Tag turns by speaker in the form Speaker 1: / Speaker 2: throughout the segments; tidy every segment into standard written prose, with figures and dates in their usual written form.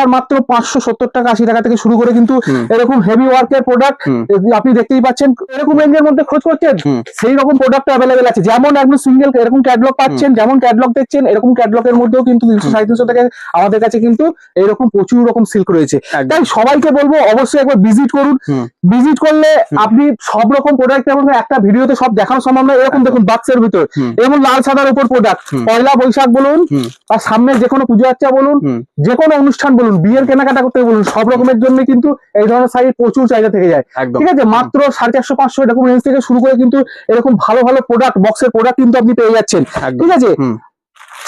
Speaker 1: আর মাত্র 570 টাকা 80 টাকা থেকে শুরু করে কিন্তু এরকম হেভি ওয়ার্কের প্রোডাক্ট আপনি দেখতেই পাচ্ছেন। এরকম রেঞ্জের মধ্যে খোঁজ করছেন সেই রকম প্রোডাক্ট অ্যাভেলেবেল আছে। যেমন একদম সিঙ্গেল এরকম ক্যাটালগ পাচ্ছেন, যেমন ক্যাটালগ দেখছেন এরকম ক্যাটালগের মধ্যেও কিন্তু 300-350 টাকা আমাদের কাছে কিন্তু এরকম প্রচুর রকম সিল্ক রয়েছে। তাই সবাইকে বলবো অবশ্যই একবার ভিজিট করুন। ভিজিট করলে আপনি সব রকম প্রোডাক্ট এবং একটা ভিডিওতে সব দেখানো সম্ভব নয়। এরকম দেখুন বাক্সের ভিতর এমন লাল সাদার উপর প্রোডাক্ট, পয়লা বৈশাখ বলুন আর সামনে যে কোনো পুজো আচ্ছা বলুন, যে কোনো অনুষ্ঠান বলুন, বিয়ের কেনাকাটা করতে বলুন, সব রকমের জন্য কিন্তু এই ধরনের শাড়ি প্রচুর চাহিদা থেকে যায়। ঠিক আছে, মাত্র 450-500 এরকম রেঞ্জ থেকে শুরু করে কিন্তু এরকম ভালো ভালো প্রোডাক্ট, বক্সের প্রোডাক্ট কিন্তু আপনি পেয়ে যাচ্ছেন। ঠিক আছে,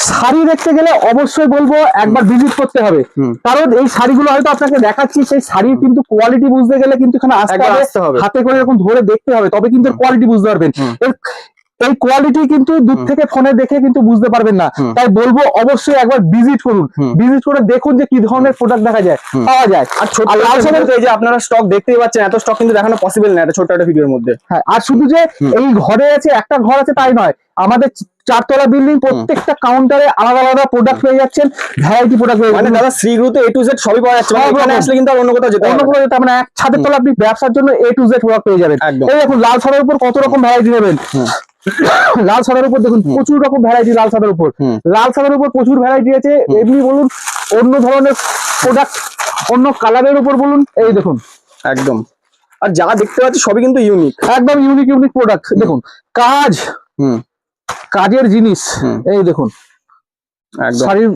Speaker 1: শাড়ি দেখতে গেলে অবশ্যই বলবো একবার ভিজিট করতে হবে, কারণ এই শাড়িগুলো হয়তো আপনাকে দেখাচ্ছি, সেই শাড়ির কিন্তু কোয়ালিটি বুঝতে গেলে কিন্তু এখানে আসতে হবে, হাতে করে এরকম ধরে দেখতে হবে, তবে কিন্তু কোয়ালিটি বুঝতে পারবেন। এই কোয়ালিটি কিন্তু দূর থেকে ফোনে দেখে কিন্তু বুঝতে পারবেন না। তাই বলবো অবশ্যই একবার ভিজিট করুন, ভিজিট করে দেখুন যে কি ধরনের প্রোডাক্ট দেখা যায়, পাওয়া যায়। আর লাল সাদার এই যে আপনারা স্টক দেখতেই পাচ্ছেন, এত স্টক কিন্তু দেখানো পসিবল না একটা ছোট একটা ভিডিওর মধ্যে। হ্যাঁ, আর শুধু যে এই ঘরে আছে, একটা ঘর আছে তাই নয়, আমাদের 4 তলা বিল্ডিং, প্রত্যেকটা কাউন্টারে আলাদা আলাদা প্রোডাক্ট পেয়ে যাচ্ছেন, ভ্যারাইটি প্রোডাক্ট পেয়ে যাচ্ছেন। মানে দাদা শ্রীগুরুতে A to Z সবই পাওয়া যাচ্ছে, এখানে আসলে কিন্তু আর অন্য কোথাও যেতে হবে না। মানে এক ছাদের তলা আপনি ব্যবসার জন্য A to Z প্রোডাক্ট পেয়ে যাবেন। এই দেখুন লাল সাদার উপর কত রকম ভ্যারাইটি নেবেন। লাল সাদার উপর দেখুন প্রচুর রকম ভ্যারাইটি, লাল সাদার উপর প্রচুর ভ্যারাইটি আছে। এমনি বলুন অন্য ধরনের প্রোডাক্ট, অন্য কালারের উপর বলুন, এই দেখুন একদম। আর যা দেখতে পাচ্ছি সবই কিন্তু ইউনিক, একদম ইউনিক প্রোডাক্ট। দেখুন কাজের জিনিস, এই দেখুন শাড়ির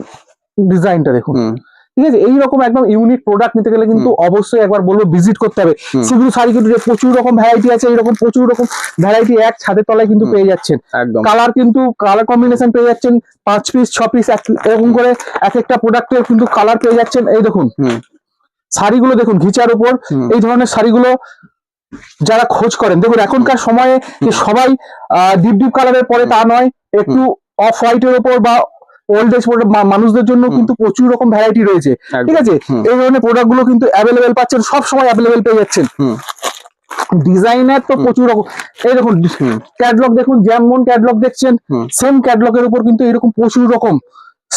Speaker 1: ডিজাইনটা দেখুন। ঠিক আছে, এইরকম একদম ইউনিক প্রোডাক্ট নিতে গেলে কিন্তু অবশ্যই একবার বলবো ভিজিট করতে হবে। সেগুলো শাড়ি কিন্তু প্রচুর রকম ভ্যারাইটি আছে, এইরকম প্রচুর রকম ভ্যারাইটি এক ছাদের তলায় কিন্তু পেয়ে যাচ্ছেন। কালার কিন্তু কালার কম্বিনেশন পেয়ে যাচ্ছেন, 5 পিস 6 পিস এরকম করে এক একটা প্রোডাক্টের কিন্তু কালার পেয়ে যাচ্ছেন। এই দেখুন শাড়িগুলো দেখুন ঘিচার উপর, এই ধরনের শাড়িগুলো যারা খোঁজ করেন, দেখুন এখনকার সময়ে সবাই ডিপ কালারের পরে তা নয়, একটু অফ হোয়াইটের উপর বা ওল্ড এজ মানুষদের জন্য কিন্তু প্রচুর রকম ভ্যারাইটি রয়েছে। ঠিক আছে, এই ধরনের প্রোডাক্ট গুলো কিন্তু অ্যাভেলেবেল পাচ্ছেন, সব সময় অ্যাভেলেবেল পেয়ে যাচ্ছেন। ডিজাইনার তো প্রচুর রকম, এই দেখুন ক্যাটালগ দেখুন, যেমন ক্যাটালগ দেখছেন সেম ক্যাটালগের উপর কিন্তু এরকম প্রচুর রকম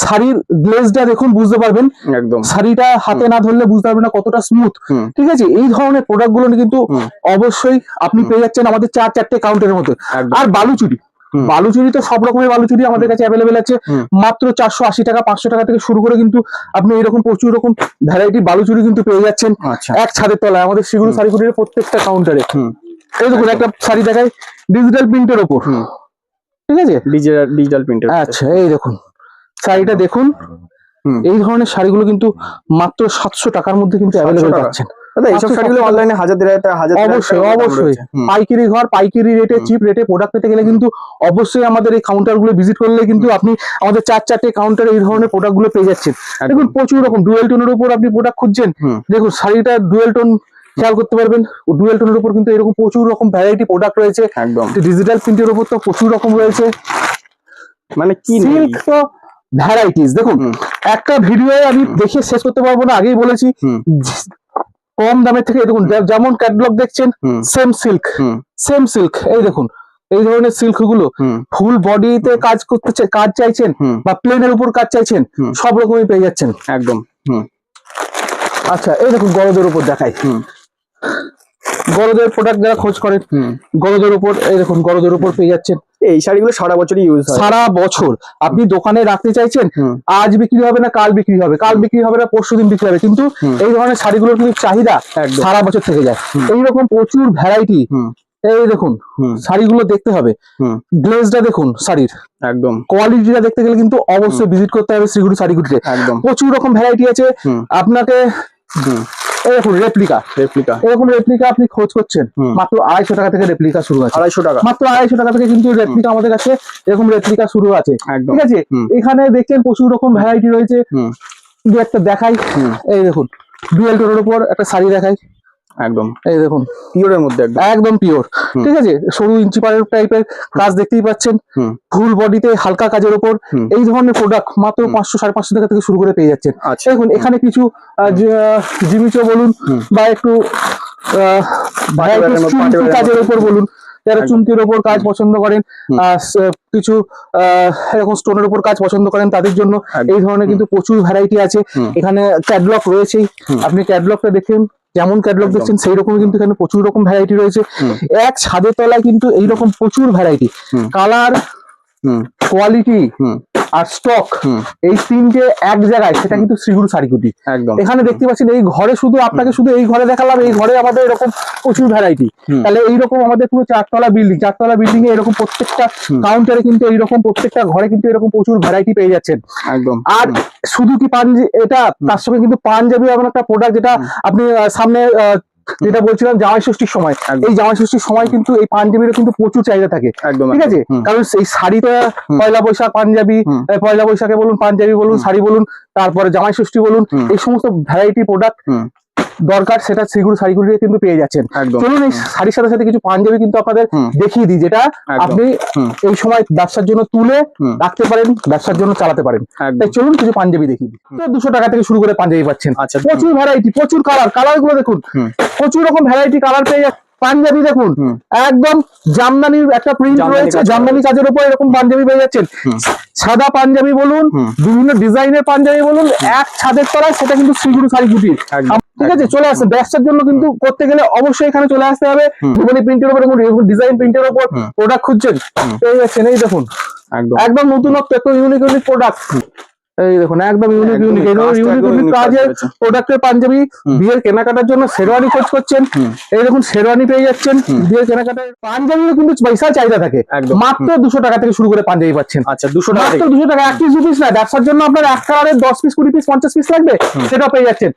Speaker 1: শাড়ির গ্লেজটা দেখুন, বুঝতে পারবেন একদম, শাড়িটা হাতে না ধরলে বুঝতে পারবেন না কতটা স্মুথ। ঠিক আছে, এই ধরনের প্রোডাক্ট গুলো কিন্তু অবশ্যই আপনি পেয়ে যাচ্ছেন আমাদের 4-4টে কাউন্টারের মধ্যে। আর বালুচুরি তো সব রকমের বালুচুরি আমাদের কাছে অ্যাভেলেবেল আছে, মাত্র 480 টাকা 500 টাকা থেকে শুরু করে কিন্তু আপনি এরকম প্রচুর রকম ভ্যারাইটি বালুচুরি কিন্তু পেয়ে যাচ্ছেন এক ছাদের তলায় আমাদের শ্রীগুরু শাড়িগুলির প্রত্যেকটা কাউন্টারে। এই দেখুন একটা শাড়ি দেখাই ডিজিটাল প্রিন্টের ওপর। ঠিক আছে, ডিজিটাল প্রিন্টের। আচ্ছা, এই দেখুন শাড়িটা দেখুন, এই ধরনের শাড়িগুলো কিন্তু মাত্র 700 টাকার মধ্যে কিন্তু অ্যাভেলেবেল পাচ্ছেন। এইসব শাড়িগুলো অনলাইনে অবশ্যই পাইকারি ঘর, পাইকারি রেটে চিপ রেটে প্রোডাক্ট পেতে গেলে কিন্তু অবশ্যই আমাদের এই কাউন্টার গুলো ভিজিট করলে কিন্তু আপনি আমাদের 4-4টে কাউন্টারে এই ধরনের প্রোডাক্ট গুলো পেয়ে যাচ্ছেন। দেখুন প্রচুর রকম ডুয়েল টোনের উপর আপনি প্রোডাক্ট খুঁজছেন, দেখুন শাড়িটা ডুয়েল টোন খেয়াল করতে পারবেন, ডুয়েল টোনের উপর কিন্তু এরকম প্রচুর রকম ভ্যারাইটি প্রোডাক্ট রয়েছে। একদম ডিজিটাল প্রিন্টের উপর তো প্রচুর রকম রয়েছে, মানে কি সিল্ক তো ভ্যারাইটিস। দেখুন একটা ভিডিও আমি দেখে শেষ করতে পারবো না, আগেই বলেছি কম দামের থেকে দেখুন যেমন ক্যাটালগ দেখছেন সেম সিল্ক, এই দেখুন এই ধরনের সিল্ক গুলো ফুল বডিতে কাজ চাইছেন বা প্লেনের উপর কাজ চাইছেন, সব রকমই পেয়ে যাচ্ছেন একদম। আচ্ছা, এই দেখুন গরদের উপর দেখাই, গরদের প্রোডাক্ট যারা খোঁজ করেন গরদের উপর, এই দেখুন গরদের উপর পেয়ে যাচ্ছেন। এই শাড়িগুলো সারা বছরই ইউজ হয়, সারা বছর আপনি দোকানে রাখতে চাইছেন, আজ বিক্রি হবে না কাল বিক্রি হবে, কাল বিক্রি হবে না পরশুদিন বিক্রি হবে, কিন্তু এই ধরনের শাড়িগুলোর কিন্তু চাহিদা সারা বছর থেকে যায়। এইরকম প্রচুর ভ্যারাইটি, এই দেখুন শাড়িগুলো দেখতে হবে, গ্লেজটা দেখুন শাড়ির, একদম কোয়ালিটিটা দেখতে গেলে কিন্তু অবশ্যই ভিজিট করতে হবে শ্রীগুরু শাড়িগুলিতে। একদম প্রচুর রকম ভ্যারাইটি আছে আপনাকে। এরকম রেপ্লিকা এরকম রেপ্লিকা আপনি খোঁজ করছেন, মাত্র 250 টাকা থেকে রেপ্লিকা শুরু আছে। 250 টাকা, মাত্র 250 টাকা থেকে কিন্তু রেপ্লিকা আমাদের কাছে এরকম রেপ্লিকা শুরু আছে। ঠিক আছে, এখানে দেখছেন প্রচুর রকম ভ্যারাইটি রয়েছে, দু একটা দেখাই। এই দেখুন ডুয়েল টোনের উপর একটা শাড়ি দেখাই, একদম এই দেখুন পিওরের মধ্যে, একদম পিওর। ঠিক আছে, সরু ইঞ্চি পাড়ের টাইপের কাজ দেখতেই পাচ্ছেন, ফুল বডিতে হালকা কাজের উপর এই ধরনের প্রোডাক্ট মাত্র 500-550 টাকা থেকে শুরু করে পেয়ে যাচ্ছেন। দেখুন এখানে কিছু জিমিচো বলুন বা একটু কাজের উপর বলুন, যারা চুমকির ওপর কাজ পছন্দ করেন, কিছু এরকম স্টোনের উপর কাজ পছন্দ করেন, তাদের জন্য এই ধরনের কিন্তু প্রচুর ভ্যারাইটি আছে। এখানে ক্যাটলগ রয়েছেই, আপনি ক্যাটলগটা দেখেন, যেমন ক্যাটলগ দেখছেন সেই রকম কিন্তু এখানে প্রচুর রকম ভ্যারাইটি রয়েছে। এক ছাদের তলায় কিন্তু এইরকম প্রচুর ভ্যারাইটি, কালার, কোয়ালিটি আর স্টক, এই তিনটে এক জায়গায়, সেটা কিন্তু শ্রীগুরু শাড়িকুটি। এখানে দেখতে পাচ্ছেন এই ঘরে, শুধু আপনাকে শুধু এই ঘরে দেখালাম, এই ঘরে আমাদের এরকম প্রচুর ভ্যারাইটি। তাহলে এইরকম আমাদের পুরো চারতলা বিল্ডিং এ এরকম প্রত্যেকটা কাউন্টারে কিন্তু এইরকম প্রত্যেকটা ঘরে কিন্তু এরকম প্রচুর ভ্যারাইটি পেয়ে যাচ্ছেন। আর শুধু কি এটা, তার সঙ্গে কিন্তু পাঞ্জাবি এমন একটা প্রোডাক্ট যেটা আপনি সামনে যেটা বলছিলাম জামাই ষষ্ঠীর সময়, এই জামাই ষষ্ঠীর সময় কিন্তু এই পাঞ্জাবিরও কিন্তু প্রচুর চাহিদা থাকে, ঠিক আছে? কারণ এই শাড়িটা পয়লা বৈশাখ পাঞ্জাবি, পয়লা বৈশাখে বলুন পাঞ্জাবি বলুন, শাড়ি বলুন, তারপরে জামাই ষষ্ঠী বলুন, এই সমস্ত ভ্যারাইটি প্রোডাক্ট দরকার, সেটা শ্রীগুরু শাড়িগুলিতে কিন্তু পেয়ে যাচ্ছেন। চলুন এই শাড়ির সাথে সাথে কিছু পাঞ্জাবি কিন্তু আপনাদের দেখিয়ে দিই, যেটা আপনি এই সময় ব্যবসার জন্য তুলে রাখতে পারেন, ব্যবসার জন্য চালাতে পারেন। তাই চলুন কিছু পাঞ্জাবি দেখিয়ে দিই। 200 টাকা থেকে শুরু করে পাঞ্জাবি পাচ্ছেন, প্রচুর ভ্যারাইটি, প্রচুর কালার গুলো দেখুন, প্রচুর রকম ভ্যারাইটি কালার পেয়ে যাচ্ছেন। পাঞ্জাবি দেখুন, একদম জামদানির একটা প্রিন্ট রয়েছে, জামদানি কাজের উপর এরকম পাঞ্জাবি পেয়ে যাচ্ছেন। সাদা পাঞ্জাবি বলুন, বিভিন্ন ডিজাইনের পাঞ্জাবি বলুন, এক ছাদের তলায়, সেটা কিন্তু শ্রীগুরু শাড়িকুটির, ঠিক আছে? চলে আসেন, ব্যবসার জন্য কিন্তু করতে গেলে অবশ্যই এখানে চলে আসতে হবে। বিভিন্ন প্রিন্টের উপর, ডিজাইন প্রিন্টের উপর প্রোডাক্ট খুঁজছেন, পেয়ে যাচ্ছেন। এই দেখুন একদম নতুনত্ব, একটু ইউনিক প্রোডাক্ট, এই দেখুন একদম ইউনিক কাজের প্রোডাক্টের পাঞ্জাবি। বিয়ের কেনাকাটার জন্য শেরওয়ানি খোঁজ করছেন, এই দেখুন শেরওয়ানি পেয়ে যাচ্ছেন। বিয়ের কেনাকাটার পাঞ্জাবিরও কিন্তু পয়সা চাহিদা থাকে, মাত্র 200 টাকা থেকে শুরু করে পাঞ্জাবি পাচ্ছেন। আচ্ছা, 200 টাকা, 1 পিস 2 পিস না, ব্যবসার জন্য আপনার এক কালারের 10 পিস 20 পিস 50 পিস লাগবে, সেটাও পেয়ে যাচ্ছেন,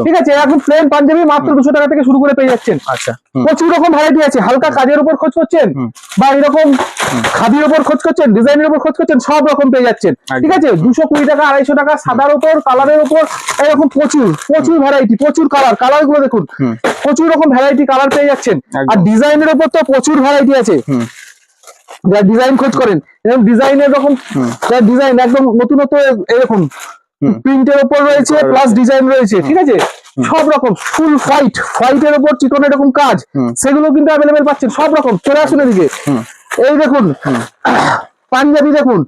Speaker 1: ঠিক আছে? একদম প্লেন পাঞ্জাবি মাত্র 200 টাকা থেকে শুরু করে পেয়ে যাচ্ছেন। আচ্ছা, প্রচুর রকম ভ্যারাইটি আছে, হালকা কাজের উপর খোঁজ করছেন বা এরকম খাদির উপর খোঁজ করছেন, ডিজাইনের উপর খোঁজ করছেন, সব রকম পেয়ে যাচ্ছেন, ঠিক আছে? 220 টাকা, 250 টাকা, সাদার উপর, কালারের উপর, এরকম প্রচুর ভ্যারাইটি, প্রচুর কালার গুলো দেখুন, প্রচুর রকম ভ্যারাইটি কালার পেয়ে যাচ্ছেন। আর ডিজাইনের উপর তো প্রচুর ভ্যারাইটি আছে, যারা ডিজাইন খোঁজ করেন, এরকম ডিজাইনের রকম ডিজাইন একদম নতুনত্ব, এরকম প্রিন্টের উপর রয়েছে, প্লাস ডিজাইন রয়েছে, ঠিক আছে? সব রকম ফুল হোয়াইটের উপর চিকন এরকম কাজ, সেগুলো কিন্তু অ্যাভেলেবেল পাচ্ছেন, সব রকম। চলে আসুন এদিকে, এই দেখুন পাঞ্জাবি দেখুন,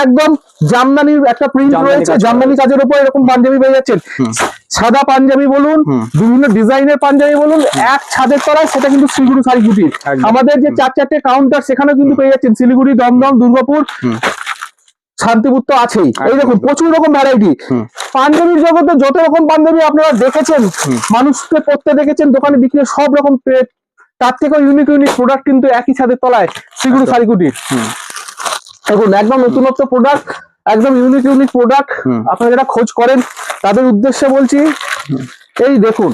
Speaker 1: একদম জামদানির একটা প্রিন্ট রয়েছে, জামদানি কাজের উপর এরকম পাঞ্জাবি পেয়ে যাচ্ছেন। সাদা পাঞ্জাবি বলুন, বিভিন্ন ডিজাইনের পাঞ্জাবি বলুন, এক ছাদের তলায়, সেটা কিন্তু শ্রীগুরু শাড়িকুটির। আমাদের যে 4 কাউন্টার, সেখানেও কিন্তু পেয়ে যাচ্ছেন, শিলিগুড়ি, দমদম, দুর্গাপুর, শান্তিপুর তো আছেই। এই দেখুন প্রচুর রকম ভ্যারাইটি পাঞ্জাবির জগতে, যত রকম পাঞ্জাবি আপনারা দেখেছেন, মানুষকে পড়তে দেখেছেন, দোকানে বিক্রি, সব রকম তার থেকেও ইউনিক প্রোডাক্ট কিন্তু একই ছাদের তলায় শ্রীগুরু শাড়িকুটির। দেখুন একদম নতুনত্ব প্রোডাক্ট, একদম ইউনিক প্রোডাক্ট, আপনারা যারা খোঁজ করেন তাদের উদ্দেশ্যে বলছি। এই দেখুন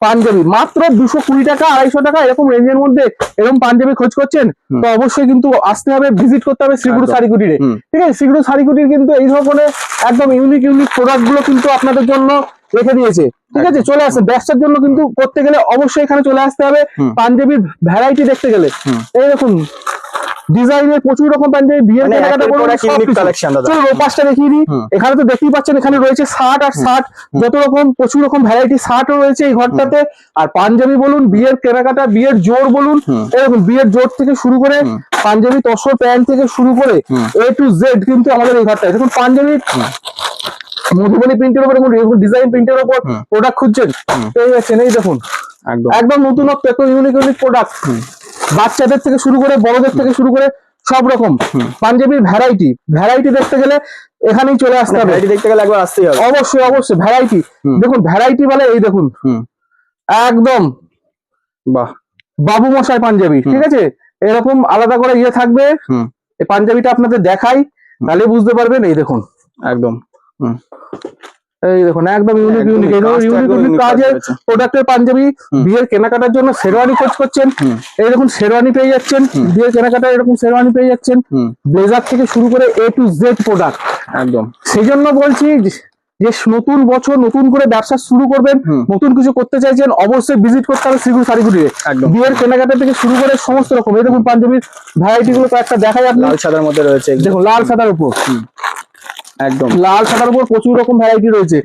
Speaker 1: পাঞ্জাবি মাত্র 220 টাকা, 250 টাকা, এরকম রেঞ্জের মধ্যে এরকম পাঞ্জাবি খোঁজ করছেন, তো অবশ্যই কিন্তু আসতে হবে, ভিজিট করতে হবে শ্রীগুরু শাড়িকুটিরে, ঠিক আছে? শ্রীগুরু শাড়িকুটির কিন্তু এই ধরনের একদম ইউনিক প্রোডাক্ট গুলো কিন্তু আপনাদের জন্য রেখে দিয়েছে, ঠিক আছে? চলে আসেন, ব্যবসার জন্য কিন্তু করতে গেলে অবশ্যই এখানে চলে আসতে হবে। পাঞ্জাবির ভ্যারাইটি দেখতে গেলে এই দেখুন ডিজাইনের প্রচুর রকম পাঞ্জাবি, বিয়ের কেনাকাটা করুন, চলো রোপাসটা দেখিয়ে দিই। এখানে তো দেখতেই পাচ্ছেন, এখানে রয়েছে শার্ট আর শার্ট, যত রকম প্রচুর রকম ভ্যারাইটি শার্টও রয়েছে এই ঘরটাতে। আর পাঞ্জাবি বলুন, বিয়ের কেনাকাটা, বিয়ের জোর বলুন, এরকম বিয়ের জোর থেকে শুরু করে পাঞ্জাবি, তসর প্যান্ট থেকে শুরু করে A to Z কিন্তু আমাদের এই ঘরটায়। দেখুন পাঞ্জাবি মধুবনী প্রিন্টের উপর, ডিজাইন প্রিন্টের উপর প্রোডাক্ট খুঁজছেন, পেয়ে যাচ্ছেন। এই দেখুন একদম নতুনত্ব, একটু ইউনিক প্রোডাক্ট, বাচ্চাদের থেকে শুরু করে বড়দের থেকে শুরু করে সব রকম পাঞ্জাবির ভ্যারাইটি দেখতে গেলে এখানেই চলে আসতে হবে, দেখতে গেলে একবার আসতেই হবে, অবশ্যই ভ্যারাইটি দেখুন। ভ্যারাইটি বলে এই দেখুন একদম বাহ, বাবু মশাই পাঞ্জাবি, ঠিক আছে? এরকম আলাদা করে ইয়ে থাকবে। এই পাঞ্জাবিটা আপনাদের দেখাই, তাহলে বুঝতে পারবেন। এই দেখুন একদম এই দেখুন একদম ইউনিক কাজের প্রোডাক্টের পাঞ্জাবি। বিয়ের কেনাকাটার জন্য শেরওয়ানি খোঁজ করছেন, এই দেখুন শেরওয়ানি পেয়ে যাচ্ছেন। বিয়ের কেনাকাটা এরকম শেরওয়ানি পেয়ে যাচ্ছেন, ব্লেজার থেকে শুরু করে A to Z প্রোডাক্ট একদম। সেই জন্য বলছি যে নতুন বছর নতুন করে ব্যবসা শুরু করবেন, নতুন কিছু করতে চাইছেন, অবশ্যই ভিজিট করতে হবে শ্রীগুরু শাড়িকুটিরে। বিয়ের কেনাকাটা থেকে শুরু করে সমস্ত রকম। এই দেখুন পাঞ্জাবির ভ্যারাইটি গুলো কয়েকটা দেখাই, আপনি লাল সাদার মধ্যে রয়েছে, দেখুন লাল সাদার উপর, একদম লাল সাদার উপর প্রচুর রকম ভ্যারাইটি রয়েছে।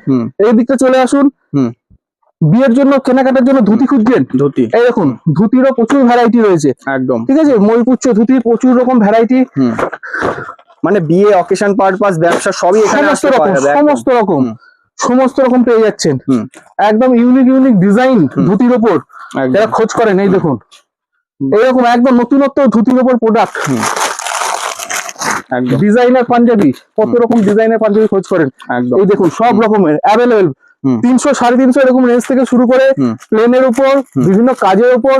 Speaker 1: এই দিকটা চলে আসুন, বিয়ের জন্য কেনাকাটার জন্য ধুতি খুঁজছেন,
Speaker 2: ধুতি,
Speaker 1: এই দেখুন ধুতিরও প্রচুর ভ্যারাইটি রয়েছে,
Speaker 2: একদম
Speaker 1: ঠিক আছে, ময়পুচ্ছ ধুতির প্রচুর রকম ভ্যারাইটি,
Speaker 2: মানে বিয়ে অকেশন পারপাস ব্যবসা সবই এখানে
Speaker 1: সমস্ত
Speaker 2: আসতে
Speaker 1: রকম
Speaker 2: পাওয়া যাবে, একদম।
Speaker 1: সমস্ত রকম সমস্ত রকম পেয়ে যাচ্ছেন,
Speaker 2: হুম।
Speaker 1: একদম ইউনিক ইউনিক ডিজাইন ধুতির ওপর
Speaker 2: একদম।
Speaker 1: যারা খোঁজ করেন, এই দেখুন এইরকম একদম নতুনত্ব ধুতির ওপর প্রোডাক্ট,
Speaker 2: একদম
Speaker 1: ডিজাইনার পাঞ্জাবি, কত রকম ডিজাইনের পাঞ্জাবি খোঁজ করেন,
Speaker 2: একদম।
Speaker 1: এই দেখুন সব রকমের অ্যাভেলেবেল, 300 350 এরকম রেঞ্জ থেকে শুরু করে প্লেনের উপর বিভিন্ন কাজের উপর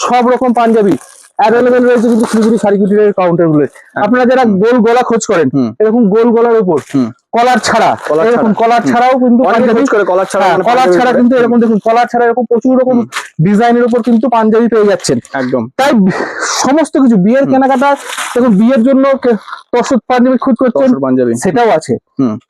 Speaker 1: সব রকম পাঞ্জাবি অ্যাভেলেবেল রয়েছে কিন্তু শিলিগুড়ি শাড়ি কুটিরের কাউন্টার গুলো। আপনারা যারা গোল গলা খোঁজ করেন, এরকম গোল গলার উপর কলার ছাড়া, এরকম কলার ছাড়াও কিন্তু পাঞ্জাবি,
Speaker 2: কলার ছাড়া,
Speaker 1: কলার ছাড়া কিন্তু এরকম দেখুন কলার ছাড়া এরকম প্রচুর রকম ডিজাইনের উপর কিন্তু পাঞ্জাবি পেয়ে যাচ্ছেন,
Speaker 2: একদম।
Speaker 1: তাই সমস্ত কিছু বিয়ের কেনাকাটা, দেখুন বিয়ের জন্য তসর পাঞ্জাবি খোঁজ করছেন
Speaker 2: পাঞ্জাবি
Speaker 1: সেটাও আছে,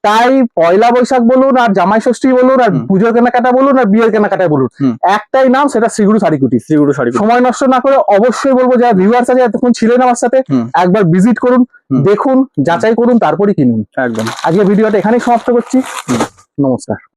Speaker 1: তাই পয়লা বৈশাখ বলুন আর জামাই ষষ্ঠী বলুন আর পুজোর কেনাকাটা বলুন আর বিয়ের কেনাকাটা বলুন, একটাই নাম, সেটা শিলিগুড়ি শাড়ি কুটির।
Speaker 2: শিলিগুড়ি শাড়ি কুটির।
Speaker 1: সময় নষ্ট না করে অবশ্যই বলবো যারা ভিউয়ার্স আছে এতক্ষণ ছিলেন আমার সাথে, একবার ভিজিট করুন, দেখুন, যাচাই করুন, তারপরে কিনুন।
Speaker 2: একদম।
Speaker 1: আজকে ভিডিওটা এখানেই সমাপ্ত করছি, নমস্কার।